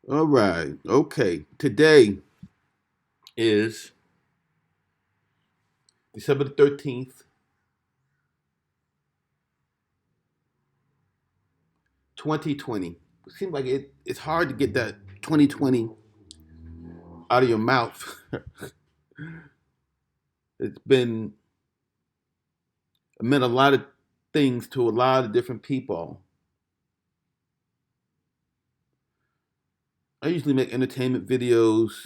All right. Okay. Today is December the 13th, 2020. It seems like it's hard to get that 2020 out of your mouth. It's been it meant a lot of things to a lot of different people. I usually make entertainment videos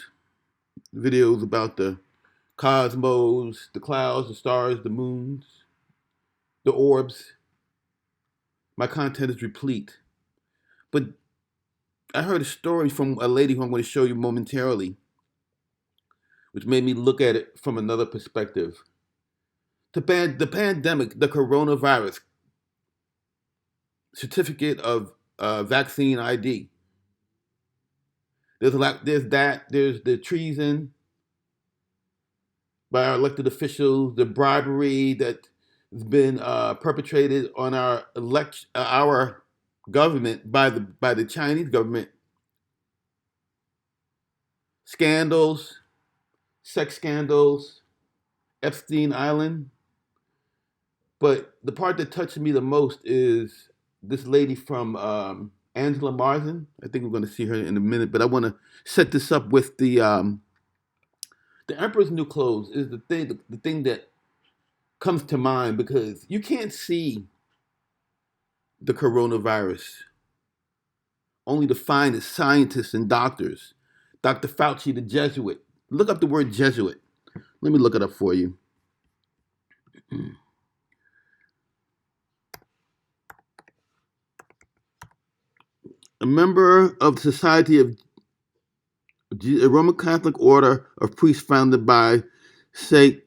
about the cosmos, the clouds, the stars, the moons, the orbs. My content is replete. But I heard a story from a lady who I'm going to show you momentarily, which made me look at it from another perspective. The pandemic, the coronavirus, certificate of vaccine ID. There's a lot. There's that. There's the treason by our elected officials, the bribery that has been perpetrated on our government by the Chinese government, scandals, sex scandals, Epstein Island. But the part that touched me the most is this lady from Angela Marsden. I think we're going to see her in a minute, but I want to set this up with the Emperor's New Clothes is the thing that comes to mind because you can't see the coronavirus. Only the finest scientists and doctors. Dr. Fauci, the Jesuit. Look up the word Jesuit. Let me look it up for you. A member of the Society of a Roman Catholic order of priests founded by Saint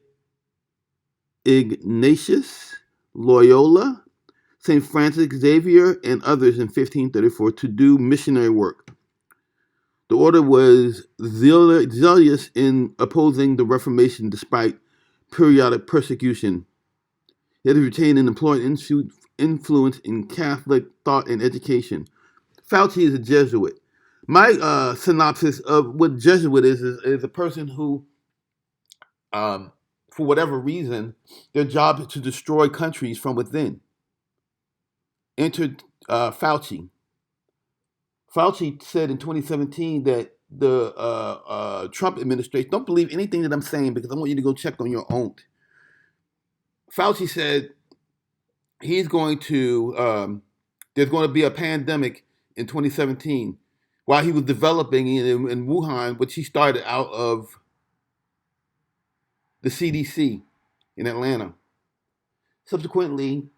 Ignatius Loyola, Saint Francis Xavier, and others in 1534 to do missionary work. The order was zealous in opposing the Reformation despite periodic persecution. It has retained an important influence in Catholic thought and education. Fauci is a Jesuit. My synopsis of what Jesuit is a person who, for whatever reason, their job is to destroy countries from within. Entered Fauci. Fauci said in 2017 that the Trump administration, don't believe anything that I'm saying because I want you to go check on your own. Fauci said he's going to, there's going to be a pandemic in 2017 while he was developing in Wuhan, which he started out of the CDC in Atlanta. Subsequently,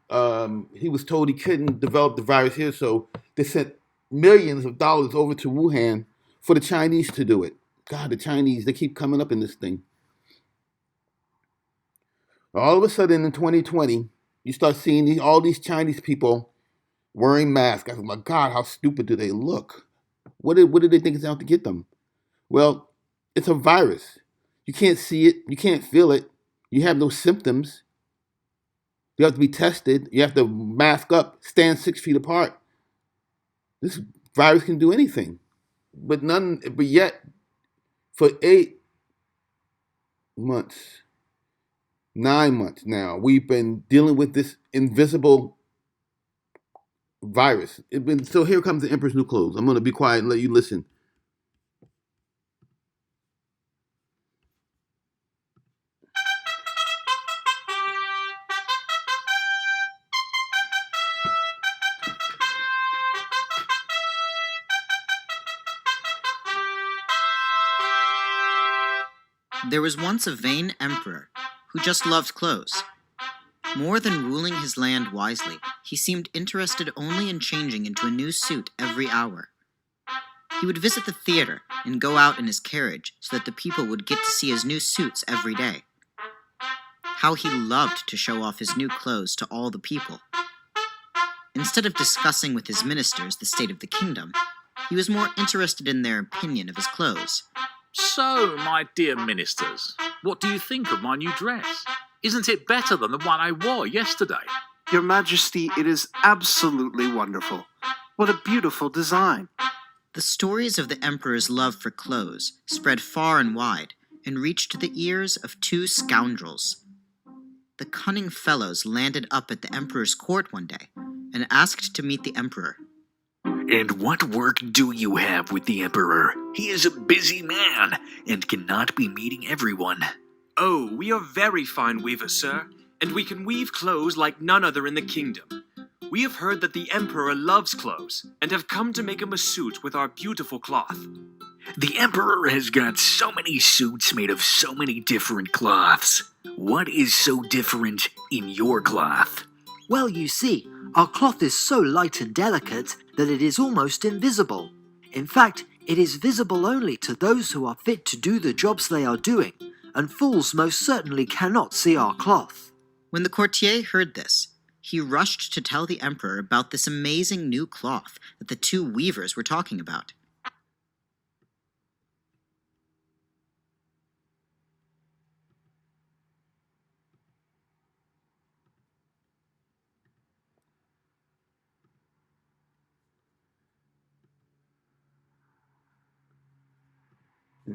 he was told he couldn't develop the virus here, so they sent millions of dollars over to Wuhan for the Chinese to do it. God, the Chinese, they keep coming up in this thing. All of a sudden in 2020, you start seeing all these Chinese people wearing masks. I said, my God, how stupid do they look? What did they think is out to get them? Well, it's a virus. You can't see it. You can't feel it. You have no symptoms. You have to be tested. You have to mask up, stand 6 feet apart. This virus can do anything. But yet, for 8 months, 9 months now, we've been dealing with this invisible virus. So here comes the Emperor's New Clothes. I'm going to be quiet and let you listen. There was once a vain emperor who just loved clothes. More than ruling his land wisely, he seemed interested only in changing into a new suit every hour. He would visit the theater and go out in his carriage so that the people would get to see his new suits every day. How he loved to show off his new clothes to all the people. Instead of discussing with his ministers the state of the kingdom, he was more interested in their opinion of his clothes. So, my dear ministers, what do you think of my new dress? Isn't it better than the one I wore yesterday? Your Majesty, it is absolutely wonderful. What a beautiful design. The stories of the emperor's love for clothes spread far and wide and reached the ears of two scoundrels. The cunning fellows landed up at the emperor's court one day and asked to meet the emperor. "And what work do you have with the emperor? He is a busy man and cannot be meeting everyone." "Oh, we are very fine weavers, sir, and we can weave clothes like none other in the kingdom. We have heard that the emperor loves clothes, and have come to make him a suit with our beautiful cloth." "The emperor has got so many suits made of so many different cloths. What is so different in your cloth?" Well, you see, our cloth is so light and delicate that it is almost invisible. In fact, it is visible only to those who are fit to do the jobs they are doing, and fools most certainly cannot see our cloth. When the courtier heard this, he rushed to tell the emperor about this amazing new cloth that the two weavers were talking about.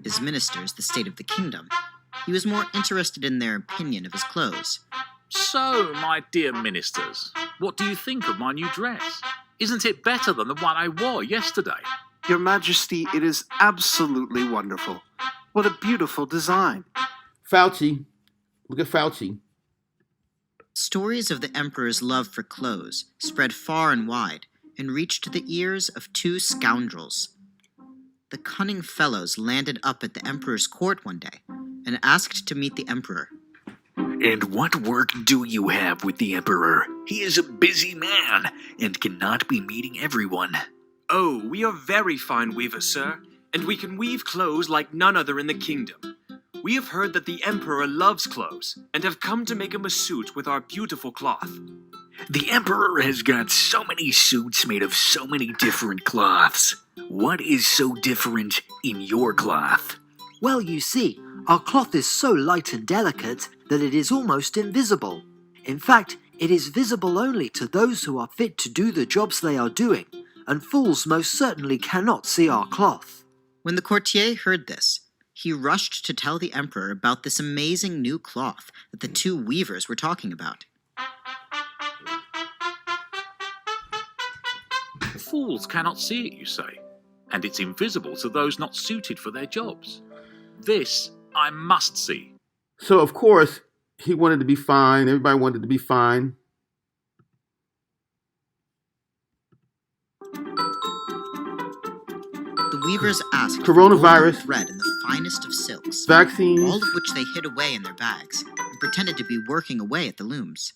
His ministers the state of the kingdom. He was more interested in their opinion of his clothes. "So, my dear ministers, what do you think of my new dress? Isn't it better than the one I wore yesterday?" Your Majesty, it is absolutely wonderful. What a beautiful design. Fauci. Look at Fauci. Stories of the emperor's love for clothes spread far and wide and reached the ears of two scoundrels. The cunning fellows landed up at the emperor's court one day and asked to meet the emperor. "And what work do you have with the emperor? He is a busy man and cannot be meeting everyone." "Oh, we are very fine weavers, sir, and we can weave clothes like none other in the kingdom. We have heard that the emperor loves clothes, and have come to make him a suit with our beautiful cloth." "The emperor has got so many suits made of so many different cloths. What is so different in your cloth?" Well, you see, our cloth is so light and delicate that it is almost invisible. In fact, it is visible only to those who are fit to do the jobs they are doing, and fools most certainly cannot see our cloth. When the courtier heard this, he rushed to tell the emperor about this amazing new cloth that the two weavers were talking about. Fools cannot see it, you say, and it's invisible to those not suited for their jobs. This I must see. So, of course, he wanted to be fine. Everybody wanted to be fine. The weavers asked Coronavirus. for thread and the finest of silks, Vaccines. all of which they hid away in their bags and pretended to be working away at the looms.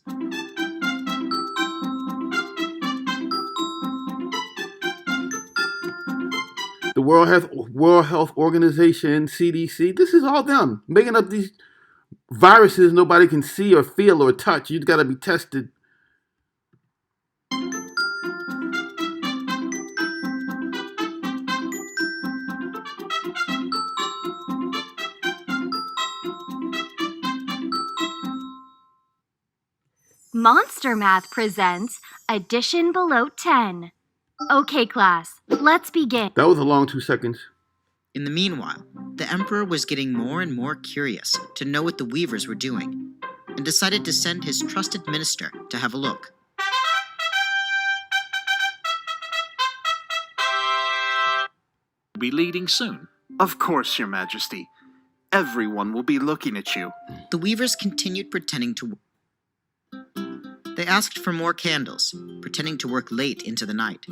The World Health Organization, CDC. This is all them making up these viruses nobody can see or feel or touch. You've got to be tested. Monster Math presents Addition Below 10. Okay, class, let's begin. That was a long 2 seconds. In the meanwhile, the emperor was getting more and more curious to know what the weavers were doing, and decided to send his trusted minister to have a look. You'll be leading soon. Of course, Your Majesty. Everyone will be looking at you. The weavers continued pretending to work. They asked for more candles, pretending to work late into the night.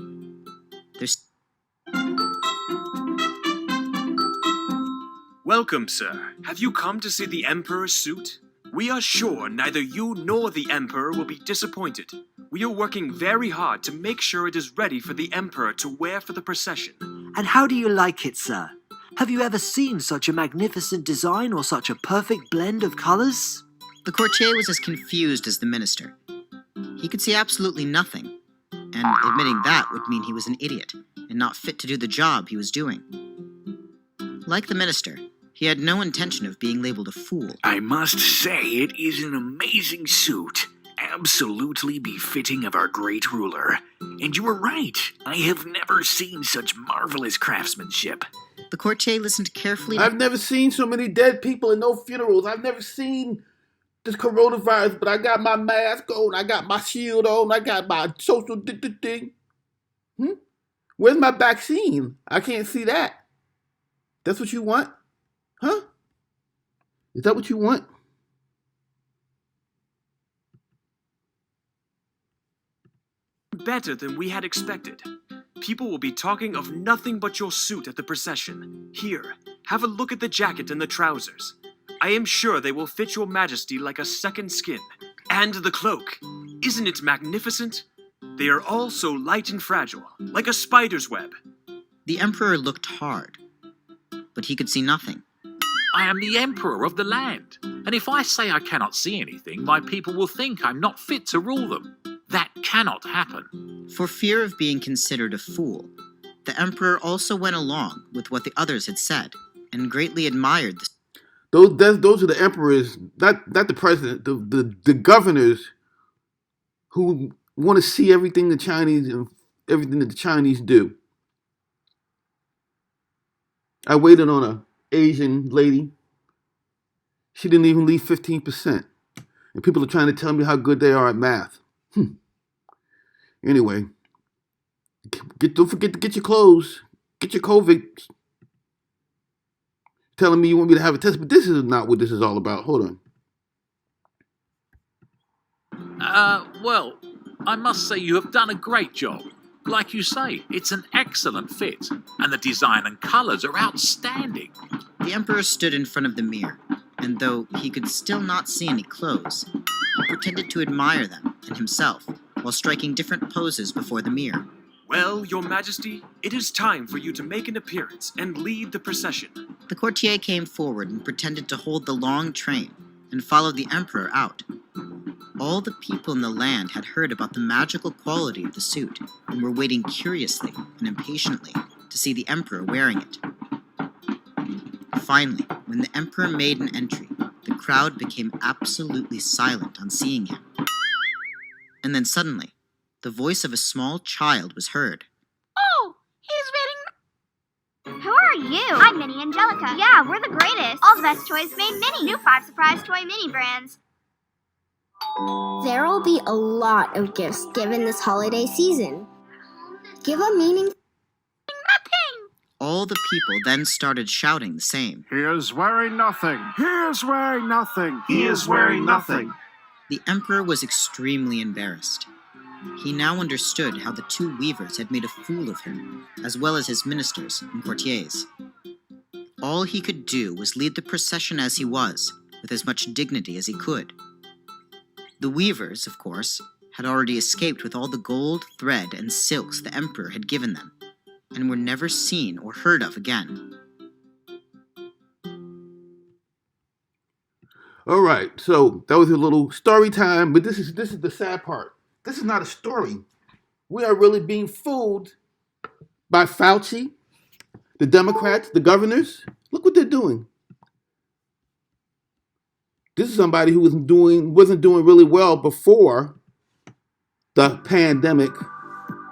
"Welcome, sir. Have you come to see the emperor's suit? We are sure neither you nor the emperor will be disappointed. We are working very hard to make sure it is ready for the emperor to wear for the procession." And how do you like it, sir? Have you ever seen such a magnificent design or such a perfect blend of colors? The courtier was as confused as the minister. He could see absolutely nothing, and admitting that would mean he was an idiot and not fit to do the job he was doing. Like the minister, he had no intention of being labeled a fool. "I must say it is an amazing suit, absolutely befitting of our great ruler. And you were right. I have never seen such marvelous craftsmanship. The courtier listened carefully. I've never seen so many dead people and no funerals. I've never seen this coronavirus, but I got my mask on, I got my shield on, I got my social thing. Where's my vaccine? I can't see that. That's what you want? Huh? Is that what you want? Better than we had expected. People will be talking of nothing but your suit at the procession. Here, have a look at the jacket and the trousers. I am sure they will fit your majesty like a second skin. And the cloak. Isn't it magnificent? They are all so light and fragile, like a spider's web. The emperor looked hard, but he could see nothing. I am the emperor of the land, and if I say I cannot see anything, my people will think I'm not fit to rule them. That cannot happen. For fear of being considered a fool, the emperor also went along with what the others had said, and greatly admired the... Those are the emperors, not the president, the governors who want to see everything the Chinese and everything that the Chinese do. I waited on an Asian lady. She didn't even leave 15%. And people are trying to tell me how good they are at math. Anyway, don't forget to get your clothes. Get your COVID. Telling me you want me to have a test, but this is not what this is all about. Hold on. Well, I must say you have done a great job. Like you say, it's an excellent fit, and the design and colours are outstanding. The emperor stood in front of the mirror, and though he could still not see any clothes, he pretended to admire them and himself while striking different poses before the mirror. Well, your majesty, it is time for you to make an appearance and lead the procession. The courtier came forward and pretended to hold the long train and followed the emperor out. All the people in the land had heard about the magical quality of the suit and were waiting curiously and impatiently to see the emperor wearing it. Finally, when the emperor made an entry, the crowd became absolutely silent on seeing him. And then suddenly, the voice of a small child was heard. Oh, he's reading. Who are you? I'm Minnie Angelica. Yeah, we're the greatest. All the best toys made Minnie. New 5 surprise toy mini brands. There'll be a lot of gifts given this holiday season. Give a meaning. Nothing. All the people then started shouting the same. He is wearing nothing. He is wearing nothing. He is wearing nothing. The emperor was extremely embarrassed. He now understood how the two weavers had made a fool of him, as well as his ministers and courtiers. All he could do was lead the procession as he was, with as much dignity as he could. The weavers, of course, had already escaped with all the gold, thread, and silks the emperor had given them, and were never seen or heard of again. All right, so that was a little story time, but this is the sad part. This is not a story. We are really being fooled by Fauci, the Democrats, the governors. Look what they're doing. This is somebody who wasn't doing really well before the pandemic.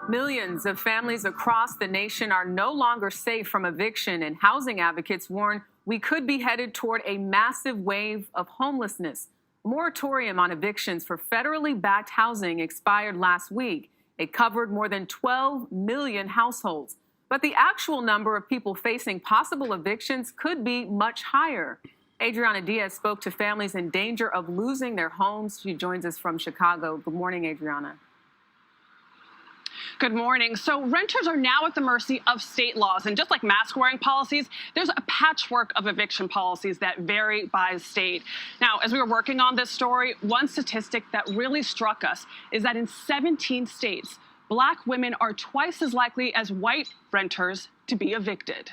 Millions of families across the nation are no longer safe from eviction, and housing advocates warn we could be headed toward a massive wave of homelessness. A moratorium on evictions for federally backed housing expired last week. It covered more than 12 million households. But the actual number of people facing possible evictions could be much higher. Adriana Diaz spoke to families in danger of losing their homes. She joins us from Chicago. Good morning, Adriana. Good morning. So renters are now at the mercy of state laws. And just like mask wearing policies, there's a patchwork of eviction policies that vary by state. Now, as we were working on this story, one statistic that really struck us is that in 17 states, Black women are twice as likely as white renters to be evicted.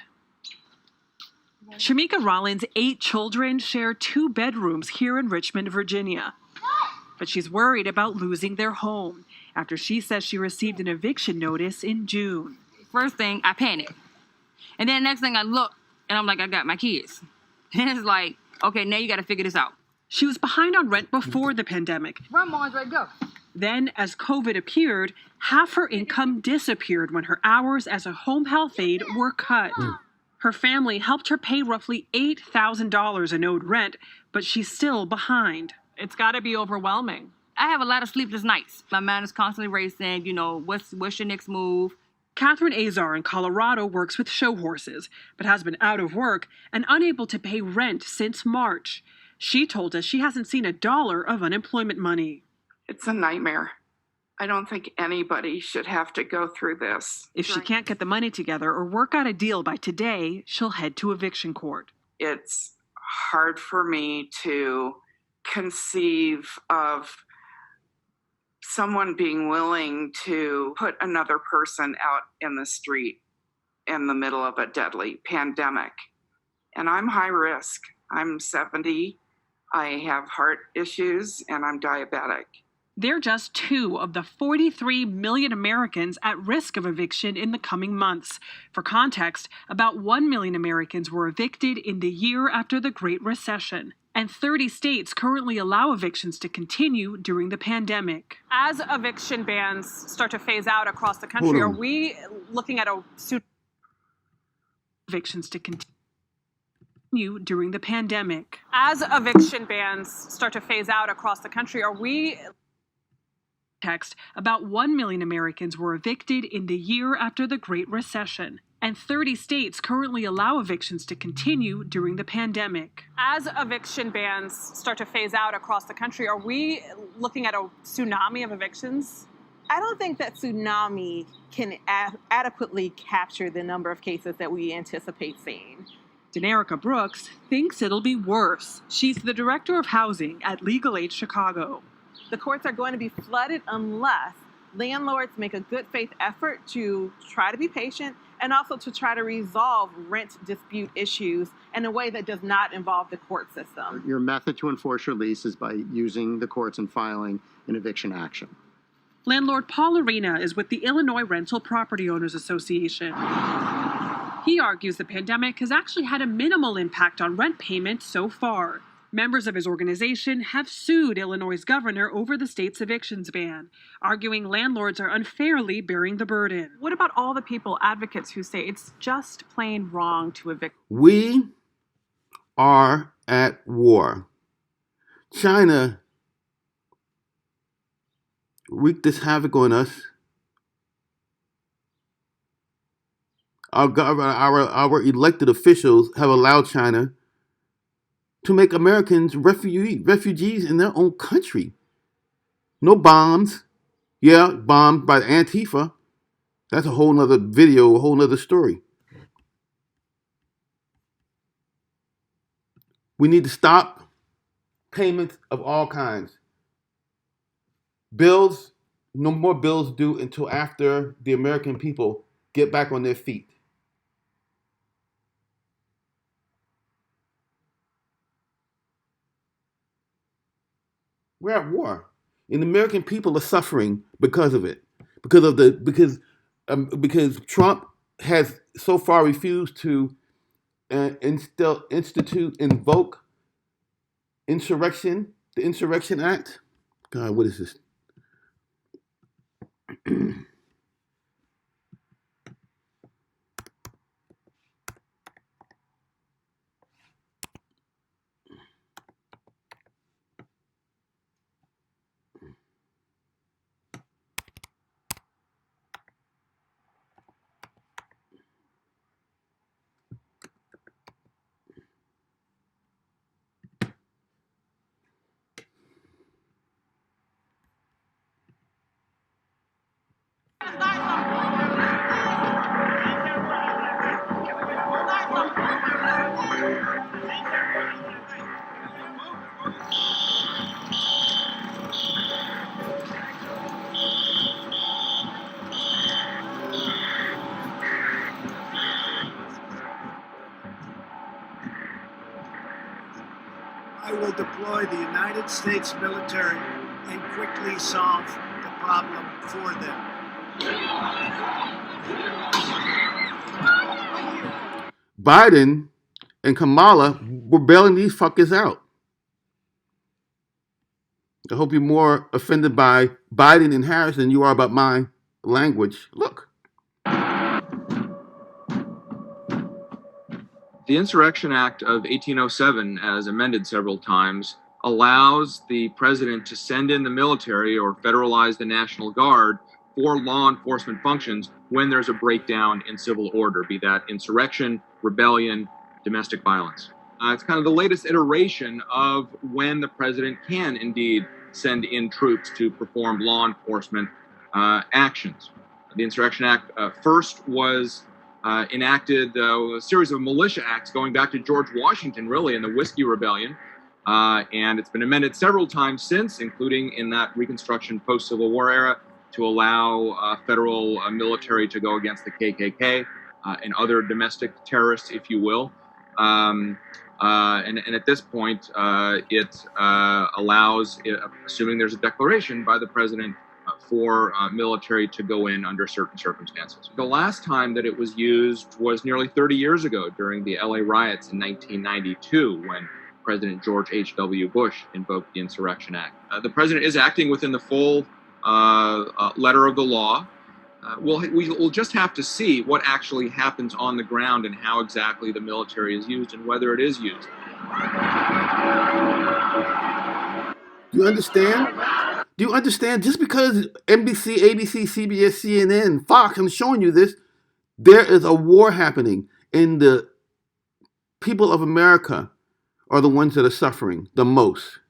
Shamika Rollins' 8 children share 2 bedrooms here in Richmond, Virginia. But she's worried about losing their home after she says she received an eviction notice in June. First thing, I panicked. And then next thing I look, and I'm like, I got my kids. And it's like, okay, now you got to figure this out. She was behind on rent before the pandemic. Run, Andre, go. Then, as COVID appeared, half her income disappeared when her hours as a home health aide were cut. Her family helped her pay roughly $8,000 in owed rent, but she's still behind. It's got to be overwhelming. I have a lot of sleepless nights. My mind is constantly racing, what's your next move? Catherine Azar in Colorado works with show horses, but has been out of work and unable to pay rent since March. She told us she hasn't seen $1 of unemployment money. It's a nightmare. I don't think anybody should have to go through this. If she can't get the money together or work out a deal by today, she'll head to eviction court. It's hard for me to conceive of someone being willing to put another person out in the street in the middle of a deadly pandemic. And I'm high risk. I'm 70. I have heart issues and I'm diabetic. They're just 2 of the 43 million Americans at risk of eviction in the coming months. For context, about 1 million Americans were evicted in the year after the Great Recession. And 30 states currently allow evictions to continue during the pandemic. As eviction bans start to phase out across the country, are we looking at a evictions to continue during the pandemic? As eviction bans start to phase out across the country, are we about 1 million Americans were evicted in the year after the Great Recession. And 30 states currently allow evictions to continue during the pandemic. As eviction bans start to phase out across the country, are we looking at a tsunami of evictions? I don't think that tsunami can adequately capture the number of cases that we anticipate seeing. Denerica Brooks thinks it'll be worse. She's the director of housing at Legal Aid Chicago. The courts are going to be flooded unless landlords make a good faith effort to try to be patient and also to try to resolve rent dispute issues in a way that does not involve the court system. Your method to enforce your lease is by using the courts and filing an eviction action. Landlord Paul Arena is with the Illinois Rental Property Owners Association. He argues the pandemic has actually had a minimal impact on rent payments so far. Members of his organization have sued Illinois' governor over the state's evictions ban, arguing landlords are unfairly bearing the burden. What about all the people, advocates, who say it's just plain wrong to evict? We are at war. China wreaked this havoc on us. Our elected officials have allowed China to make Americans refugees in their own country. No bombs. Yeah, bombed by Antifa. That's a whole nother video, a whole nother story. We need to stop payments of all kinds. Bills, no more bills due until after the American people get back on their feet. We're at war, and the American people are suffering because of it, because Trump has so far refused to invoke insurrection, the Insurgency Act. God, what is this? I will deploy the United States military and quickly solve the problem for them. Biden and Kamala were bailing these fuckers out. I hope you're more offended by Biden and Harris than you are about my language. Look. The Insurrection Act of 1807, as amended several times, allows the president to send in the military or federalize the National Guard for law enforcement functions when there's a breakdown in civil order, be that insurrection, rebellion, domestic violence. It's kind of the latest iteration of when the president can indeed send in troops to perform law enforcement actions. The Insurrection Act first was enacted a series of militia acts going back to George Washington, really, in the Whiskey Rebellion. And it's been amended several times since, including in that Reconstruction post-Civil War era, to allow federal military to go against the KKK and other domestic terrorists, if you will. And at this point, it allows, assuming there's a declaration by the president, for military to go in under certain circumstances. The last time that it was used was nearly 30 years ago during the LA riots in 1992, when President George H.W. Bush invoked the Insurrection Act. The president is acting within the full letter of the law. We'll just have to see what actually happens on the ground and how exactly the military is used and whether it is used. You understand? Do you understand? Just because NBC, ABC, CBS, CNN, Fox, I'm showing you this, there is a war happening, and the people of America are the ones that are suffering the most.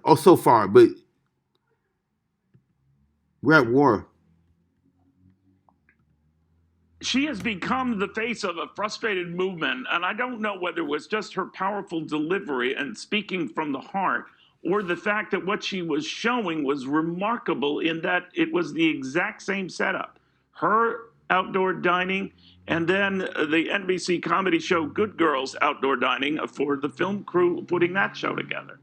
Oh, so far, but we're at war. She has become the face of a frustrated movement, and I don't know whether it was just her powerful delivery and speaking from the heart, or the fact that what she was showing was remarkable in that it was the exact same setup. Her outdoor dining, and then the NBC comedy show Good Girls outdoor dining for the film crew putting that show together.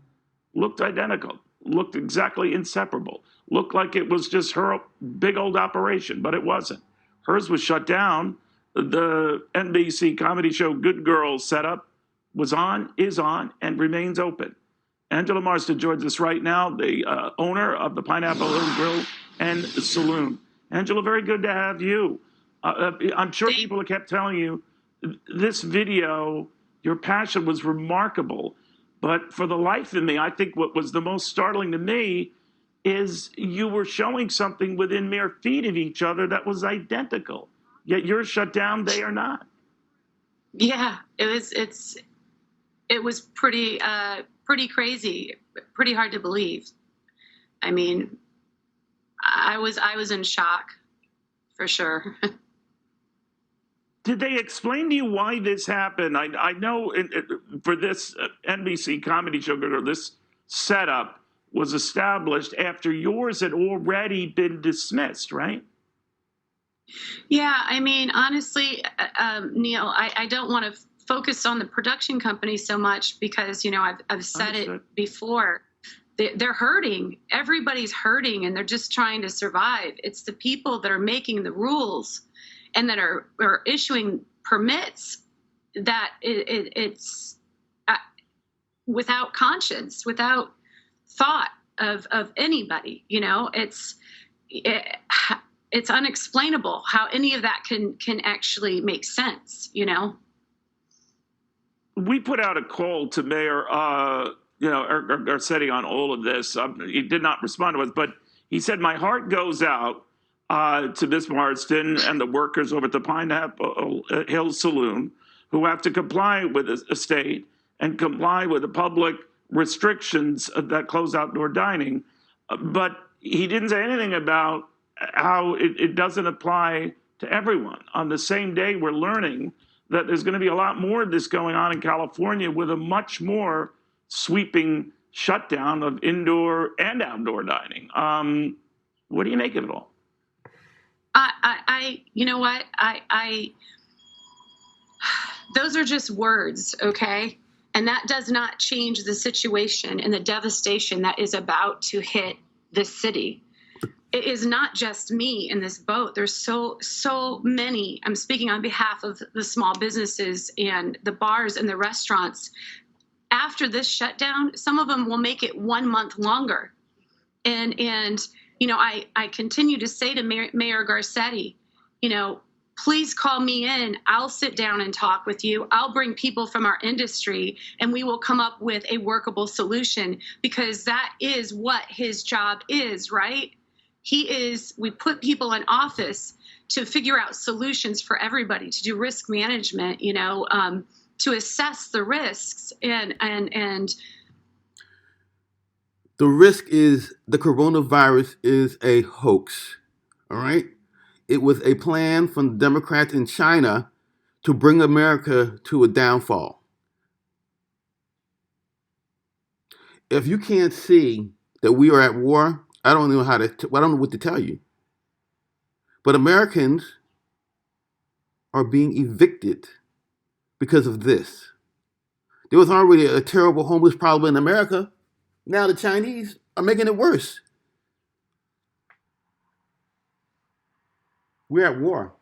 Looked identical, looked exactly inseparable, looked like it was just her big old operation, but it wasn't. Hers was shut down. The NBC comedy show Good Girls setup was on, is on, and remains open. Angela Marston joins us right now, the owner of the Pineapple Hill Grill and Saloon. Angela, very good to have you. I'm sure people have kept telling you this video, your passion was remarkable. But for the life of me, I think what was the most startling to me is you were showing something within mere feet of each other that was identical. Yet you're shut down, they are not. Yeah, it was pretty crazy, pretty hard to believe. I mean, I was in shock, for sure. Did they explain to you why this happened? I know for this NBC comedy show, or this setup was established after yours had already been dismissed, right? Yeah, I mean, honestly, Neil, I don't want to focus on the production company so much because, you know, I've said it before. They're hurting. Everybody's hurting, and they're just trying to survive. It's the people that are making the rules and that are issuing permits that it's without conscience, without thought of anybody. You know, it's unexplainable how any of that can actually make sense. You know. We put out a call to Mayor, Garcetti on all of this. He did not respond to us, but he said, "My heart goes out to Miss Marston and the workers over at the Pineapple Hill Saloon who have to comply with the state and comply with the public restrictions that close outdoor dining." But he didn't say anything about how it doesn't apply to everyone. On the same day, we're learning that there's going to be a lot more of this going on in California with a much more sweeping shutdown of indoor and outdoor dining. What do you make of it all? You know what? Those are just words, okay? And that does not change the situation and the devastation that is about to hit this city. It is not just me in this boat. There's so many. I'm speaking on behalf of the small businesses and the bars and the restaurants. after this shutdown, some of them will make it 1 month longer. And you know, I continue to say to Mayor Garcetti, you know, please call me in. I'll sit down and talk with you. I'll bring people from our industry and we will come up with a workable solution, because that is what his job is, right? We put people in office to figure out solutions for everybody, to do risk management, you know, to assess the risks and The risk is the coronavirus is a hoax. All right? It was a plan from the Democrats in China to bring America to a downfall. If you can't see that we are at war, I don't know I don't know what to tell you. But Americans are being evicted because of this. There was already a terrible homeless problem in America. Now the Chinese are making it worse. We're at war.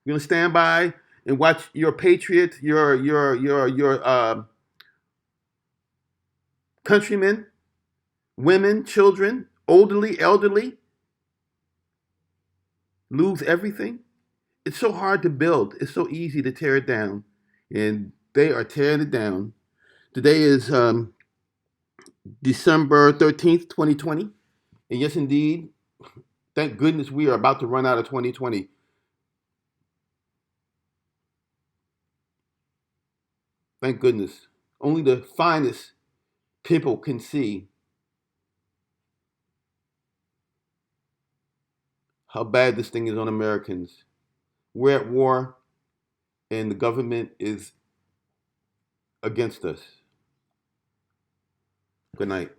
You're gonna stand by and watch your patriots, your countrymen, women, children, elderly, lose everything. It's so hard to build. It's so easy to tear it down, and they are tearing it down. Today is December 13th, 2020, and yes, indeed, thank goodness we are about to run out of 2020. Thank goodness. Only the finest people can see how bad this thing is on Americans. We're at war, and the government is against us. Good night.